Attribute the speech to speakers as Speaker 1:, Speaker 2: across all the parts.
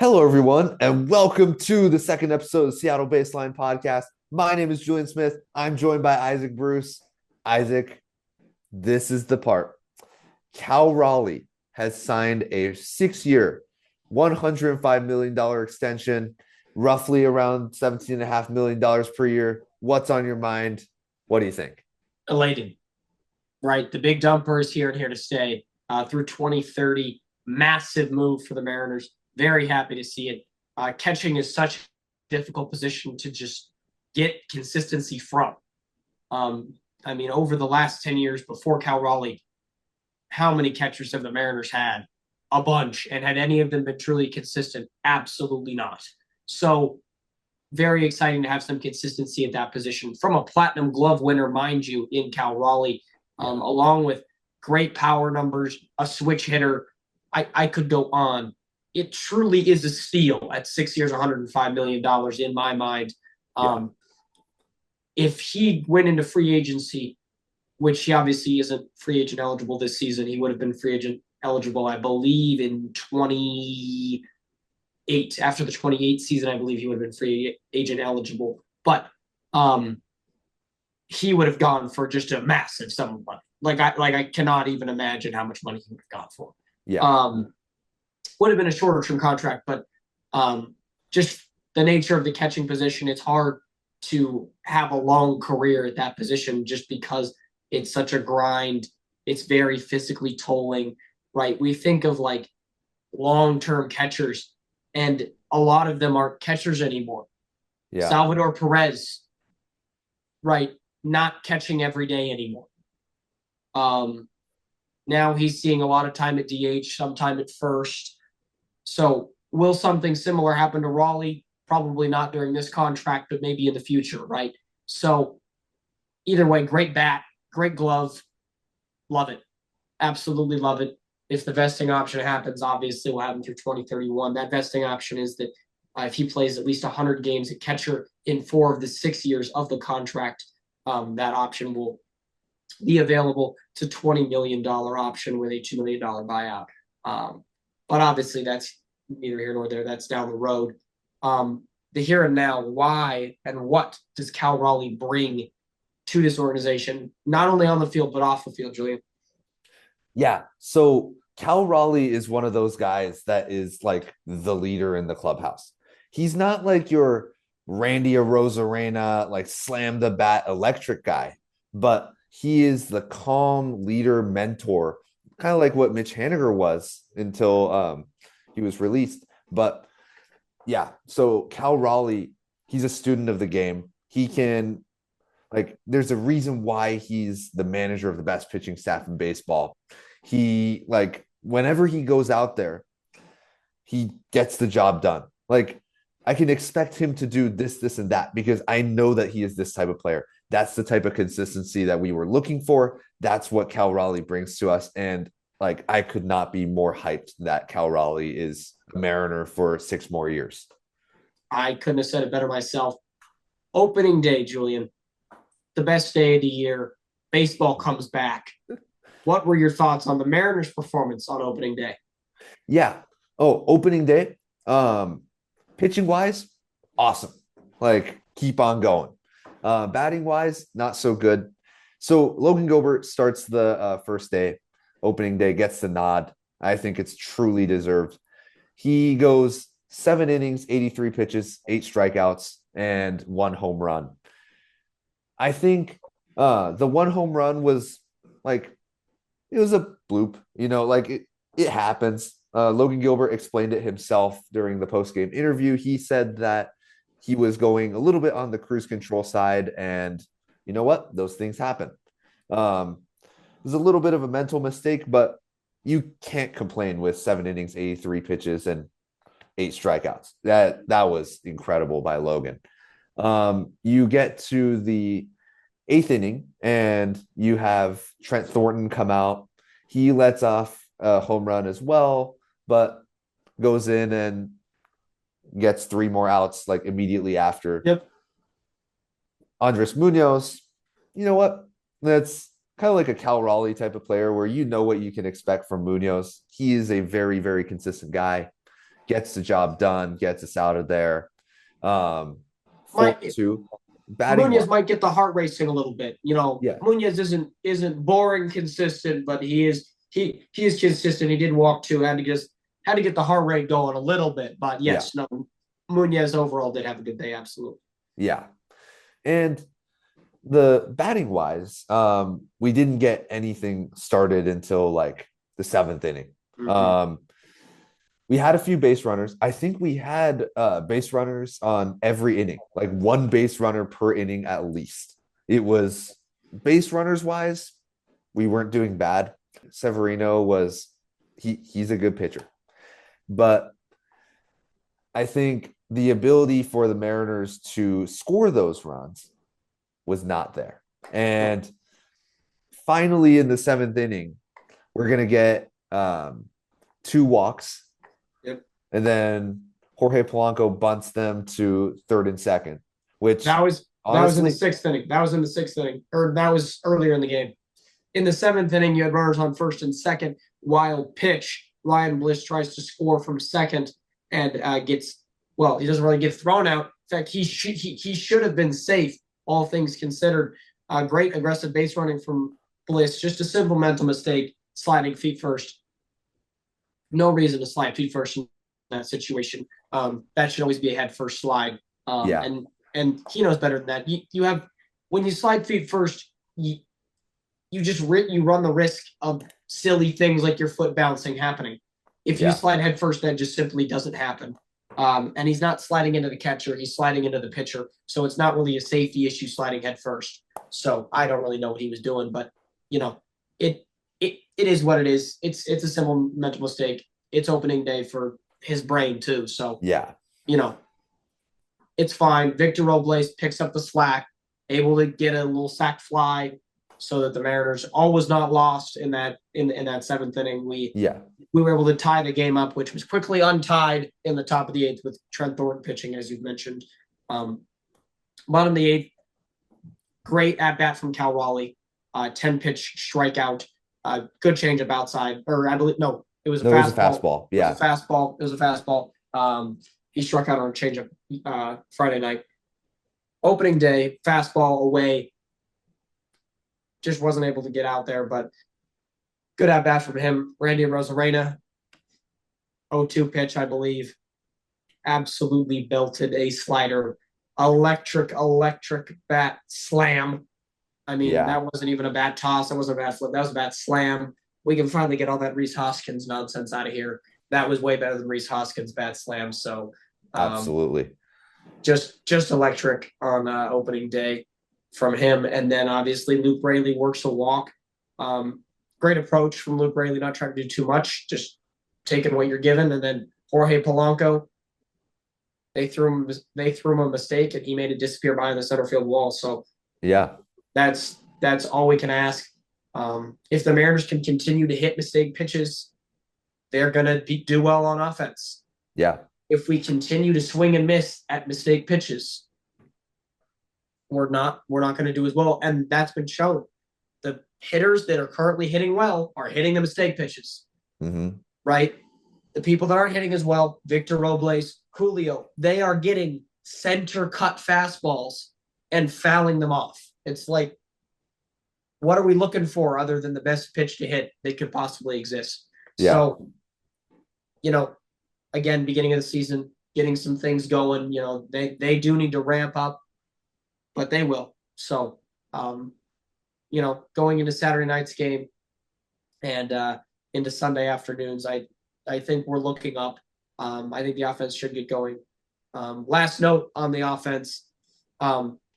Speaker 1: Hello, everyone, and welcome to the second episode of the Seattle Baseline Podcast. My name is Julian Smith. I'm joined by Isaac Bruce. Isaac, this is the part. Cal Raleigh has signed a 6 year, $105 million extension, roughly around $17.5 million per year. What's on your mind? What do you think?
Speaker 2: Elated, right? The big dumper is here and here to stay through 2030. Massive move for the Mariners. Very happy to see it. Catching is such a difficult position to just get consistency from. Over the last 10 years before Cal Raleigh, how many catchers have the Mariners had? A bunch. And had any of them been truly consistent? Absolutely not. So very exciting to have some consistency at that position from a platinum glove winner, mind you, in Cal Raleigh, along with great power numbers, a switch hitter. I could go on. It truly is a steal at 6 years, $105 million in my mind.
Speaker 1: Yeah.
Speaker 2: If he went into free agency, which he obviously isn't free agent eligible this season, he would have been free agent eligible, I believe, in 20 after the 28 season, I believe he would have been free agent eligible. But he would have gone for just a massive sum of money. I cannot even imagine how much money he would have gone for.
Speaker 1: Yeah.
Speaker 2: Would have been a shorter term contract, but just the nature of the catching position, it's hard to have a long career at that position just because it's such a grind. It's very physically tolling, right? We think of like long term catchers, and a lot of them aren't catchers anymore.
Speaker 1: Yeah.
Speaker 2: Salvador Perez, right? Not catching every day anymore. Now he's seeing a lot of time at DH, sometime at first. So will something similar happen to Raleigh? Probably not during this contract, but maybe in the future, right? So either way, great bat, great glove. Love it. Absolutely love it. If the vesting option happens, obviously we'll have him through 2031. That vesting option is that if he plays at least 100 games at catcher in 4 of the 6 years of the contract, that option will be available to $20 million option with a $2 million buyout. But obviously that's neither here nor there. That's down the road. The here and now, why and what does Cal Raleigh bring to this organization, not only on the field, but off the field, Julian?
Speaker 1: Yeah. So Cal Raleigh is one of those guys that is like the leader in the clubhouse. He's not like your Randy Arozarena, like slam the bat electric guy, but he is the calm leader mentor, kind of like what Mitch Haniger was until he was released. But yeah, so Cal Raleigh, he's a student of the game. He can like there's a reason why he's the manager of the best pitching staff in baseball. He like whenever he goes out there, he gets the job done. Like I can expect him to do this, this, and that because I know that he is this type of player. That's the type of consistency that we were looking for. That's what Cal Raleigh brings to us. And like I could not be more hyped that Cal Raleigh is a Mariner for 6 more years.
Speaker 2: I couldn't have said it better myself. Opening day, Julian, the best day of the year. Baseball comes back. What were your thoughts on the Mariners' performance on opening day?
Speaker 1: Yeah. Oh, opening day. Pitching wise, awesome. Like keep on going. Batting wise, not so good. So Logan Gilbert starts the first day, opening day, gets the nod. I think it's truly deserved. He goes 7 innings, 83 pitches, 8 strikeouts, and 1 home run. I think the 1 home run was like it was a bloop, like it happens. Logan Gilbert explained it himself during the post-game interview. He said that he was going a little bit on the cruise control side, and you know what? Those things happen. It was a little bit of a mental mistake, but you can't complain with 7 innings, 83 pitches, and 8 strikeouts. That was incredible by Logan. You get to the eighth inning, and you have Trent Thornton come out. He lets off a home run as well, but goes in and gets 3 more outs like immediately after.
Speaker 2: Yep.
Speaker 1: Andres Munoz, you know what? That's kind of like a Cal Raleigh type of player where you know what you can expect from Munoz. He is a very, very consistent guy. gets the job done, gets us out of there. Um,
Speaker 2: My
Speaker 1: 4-2. Batting
Speaker 2: Munoz
Speaker 1: wise,
Speaker 2: might get the heart racing a little bit. You know,
Speaker 1: yeah,
Speaker 2: Munoz isn't boring consistent, but he is consistent. He did walk two, had to get the heart rate going a little bit. But
Speaker 1: yeah,
Speaker 2: yes, no, Munoz overall did have a good day, absolutely.
Speaker 1: yeah. And the batting wise, we didn't get anything started until like the seventh inning.
Speaker 2: Mm-hmm.
Speaker 1: Um, we had a few base runners. I think we had base runners on every inning, like one base runner per inning at least. It was base runners wise, we weren't doing bad. Severino was he's a good pitcher, but I think the ability for the Mariners to score those runs was not there. And finally, in the seventh inning, we're gonna get two walks,
Speaker 2: Yep.
Speaker 1: and then Jorge Polanco bunts them to third and second, which
Speaker 2: That was in the
Speaker 1: honestly,
Speaker 2: sixth inning. That was in the sixth inning, or that was earlier in the game. In the seventh inning, you had runners on first and second. Wild pitch. Ryan Bliss tries to score from second and gets, well, he doesn't really get thrown out. In fact, he should have been safe, all things considered. Great aggressive base running from Bliss. Just a simple mental mistake, sliding feet first. No reason to slide feet first in that situation. That should always be a head first slide. Um,
Speaker 1: yeah,
Speaker 2: and and he knows better than that. You have when you slide feet first, you run the risk of silly things like your foot bouncing happening. If you
Speaker 1: yeah,
Speaker 2: slide head first, that just simply doesn't happen. And he's not sliding into the catcher; he's sliding into the pitcher. So it's not really a safety issue sliding head first. So I don't really know what he was doing, but you know, it it is what it is. It's a simple mental mistake. It's opening day for his brain too. So
Speaker 1: yeah,
Speaker 2: you know, it's fine. Victor Robles picks up the slack, able to get a little sack fly, so that the Mariners always not lost in that seventh inning.
Speaker 1: yeah,
Speaker 2: We were able to tie the game up, which was quickly untied in the top of the eighth with Trent Thornton pitching, as you've mentioned. Um, Bottom of the eighth, great at bat from Cal Raleigh, 10 pitch strikeout, good changeup outside, or I believe no, it was a
Speaker 1: no, it was a
Speaker 2: fastball.
Speaker 1: fastball.
Speaker 2: It was a
Speaker 1: Yeah,
Speaker 2: fastball. It was a fastball. He struck out on a changeup Friday night. Opening day, fastball away, just wasn't able to get out there, but good at bat from him. Randy Rosarena, 0-2 pitch, I believe. Absolutely belted a slider. Electric bat slam. I mean,
Speaker 1: yeah,
Speaker 2: that wasn't even a bad toss. That wasn't a bad flip. That was a bad slam. We can finally get all that Reese Hoskins nonsense out of here. That was way better than Reese Hoskins' bad slam. So um,
Speaker 1: absolutely.
Speaker 2: just electric on opening day from him. And then obviously Luke Raley works a walk. Great approach from Luke Raley, not trying to do too much, just taking what you're given. And then Jorge Polanco, they threw him a mistake and he made it disappear behind the center field wall. So
Speaker 1: Yeah,
Speaker 2: that's all we can ask. If the Mariners can continue to hit mistake pitches, they're gonna do well on offense.
Speaker 1: yeah,
Speaker 2: If we continue to swing and miss at mistake pitches, we're not going to do as well, and that's been shown. The hitters that are currently hitting well are hitting the mistake pitches,
Speaker 1: hmm,
Speaker 2: right? The people that aren't hitting as well, Victor Robles, Julio, they are getting center cut fastballs and fouling them off. It's like, what are we looking for other than the best pitch to hit that could possibly exist?
Speaker 1: yeah,
Speaker 2: So, you know, again, beginning of the season, getting some things going. They do need to ramp up, but they will. So, going into Saturday night's game and into Sunday afternoons, I think we're looking up. I think the offense should get going. Last note on the offense: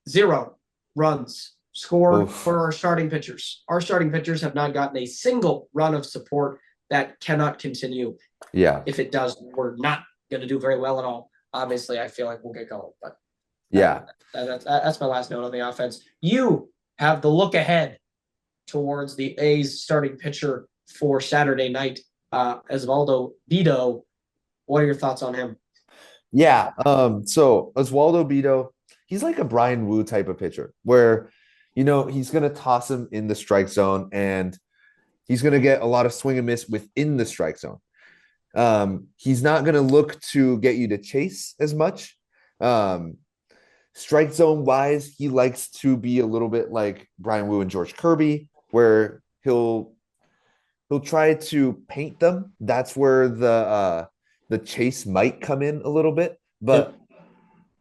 Speaker 2: 0 runs scored
Speaker 1: oof,
Speaker 2: for our starting pitchers. Our starting pitchers have not gotten a single run of support. That cannot continue.
Speaker 1: yeah,
Speaker 2: If it does, we're not going to do very well at all. Obviously, I feel like we'll get going, but
Speaker 1: yeah.
Speaker 2: that's my last note on the offense. You have the look ahead towards the A's starting pitcher for Saturday night, Osvaldo Bido. What are your thoughts on him?
Speaker 1: Yeah. So Oswaldo Bido, he's like a Brian Wu type of pitcher where, he's gonna toss him in the strike zone and he's gonna get a lot of swing and miss within the strike zone. He's not going to look to get you to chase as much. Um, Strike zone wise, he likes to be a little bit like Brian Wu and George Kirby, where he'll try to paint them. That's where the chase might come in a little bit,
Speaker 2: Yep.
Speaker 1: but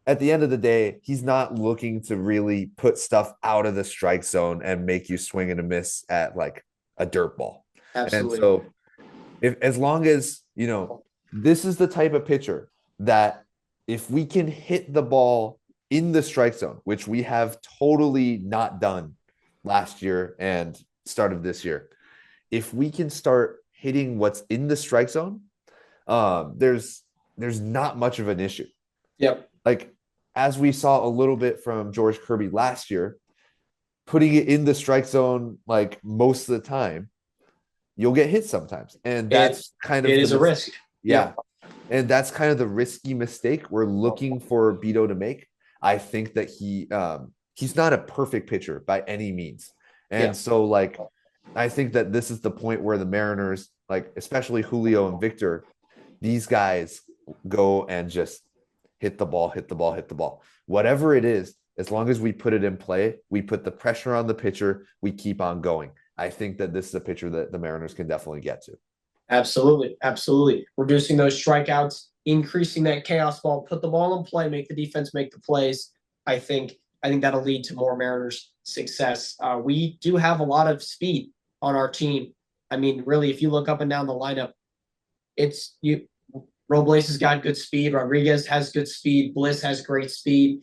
Speaker 1: at the end of the day, he's not looking to really put stuff out of the strike zone and make you swing and a miss at like a dirt ball. And
Speaker 2: Absolutely.
Speaker 1: so if as long as, this is the type of pitcher that if we can hit the ball in the strike zone, which we have totally not done last year and start of this year, if we can start hitting what's in the strike zone, there's not much of an issue.
Speaker 2: Yep.
Speaker 1: Like as we saw a little bit from George Kirby last year, putting it in the strike zone like most of the time, you'll get hit sometimes. And that's kind of
Speaker 2: it is a risk.
Speaker 1: yeah. And that's kind of the risky mistake we're looking for Beto to make. I think that he's not a perfect pitcher by any means. And so like I think that this is the point where the Mariners, like especially Julio and Victor, these guys go and just hit the ball, hit the ball, hit the ball. Whatever it is, as long as we put it in play, we put the pressure on the pitcher, we keep on going. I think that this is a pitcher that the Mariners can definitely get to.
Speaker 2: Absolutely. Absolutely. Reducing those strikeouts, increasing that chaos ball, put the ball in play, make the defense make the plays. I think that'll lead to more Mariners success. We do have a lot of speed on our team. I mean, really, if you look up and down the lineup, it's you. Robles has got good speed. Rodriguez has good speed. Bliss has great speed.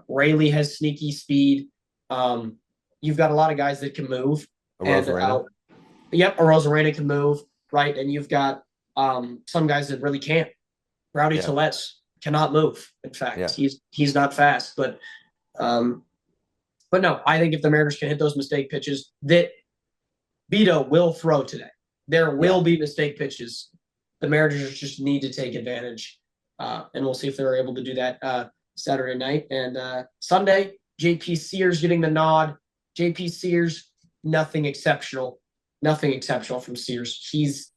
Speaker 2: Raleigh has sneaky speed. You've got a lot of guys that can move. And yep, Rosarena can move, right? And you've got some guys that really can't. Rowdy Tellez cannot move. In fact, he's not fast. But no, I think if the Mariners can hit those mistake pitches, that Beto will throw today. There will be mistake pitches. The Mariners just need to take advantage, and we'll see if they're able to do that Saturday night. And Sunday, J.P. Sears getting the nod. J.P. Sears, nothing exceptional from Sears. He's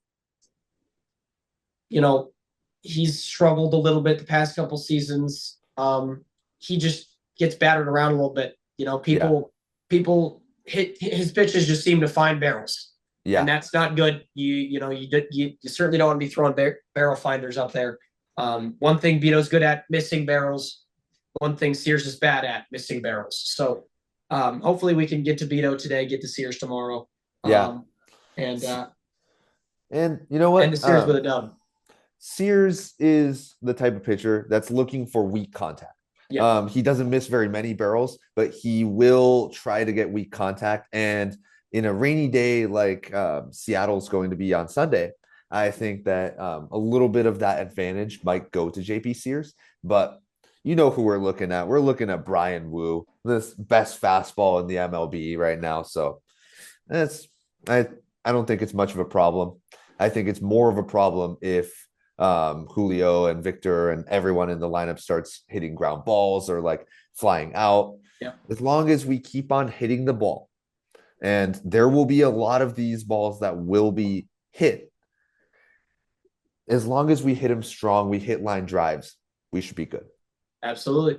Speaker 2: struggled a little bit the past couple seasons. He just gets battered around a little bit. People hit his pitches just seem to find barrels. Yeah. And that's not good. You certainly don't want to be throwing barrel finders up there. One thing Beto's good at, missing barrels. One thing Sears is bad at, missing barrels. So hopefully we can get to Beto today, get to Sears tomorrow. And
Speaker 1: you know what?
Speaker 2: And the Sears with a dub.
Speaker 1: Sears is the type of pitcher that's looking for weak contact. Yeah. He doesn't miss very many barrels, but he will try to get weak contact. And in a rainy day like Seattle's going to be on Sunday, I think that a little bit of that advantage might go to JP Sears. But you know who we're looking at. We're looking at Brian Wu, this best fastball in the MLB right now. So I don't think it's much of a problem. I think it's more of a problem if Julio and Victor and everyone in the lineup starts hitting ground balls or like flying out. Yeah. As long as we keep on hitting the ball, and there will be a lot of these balls that will be hit. As long as we hit them strong, we hit line drives, we should be good.
Speaker 2: Absolutely.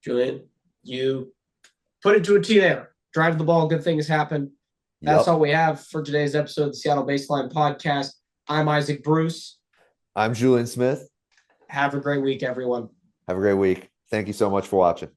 Speaker 2: Julian, you put it to a T there. Drive the ball, good things happen. That's all we have for today's episode of the Seattle Baseline Podcast. I'm Isaac Bruce.
Speaker 1: I'm Julian Smith.
Speaker 2: Have a great week, everyone.
Speaker 1: Have a great week. Thank you so much for watching.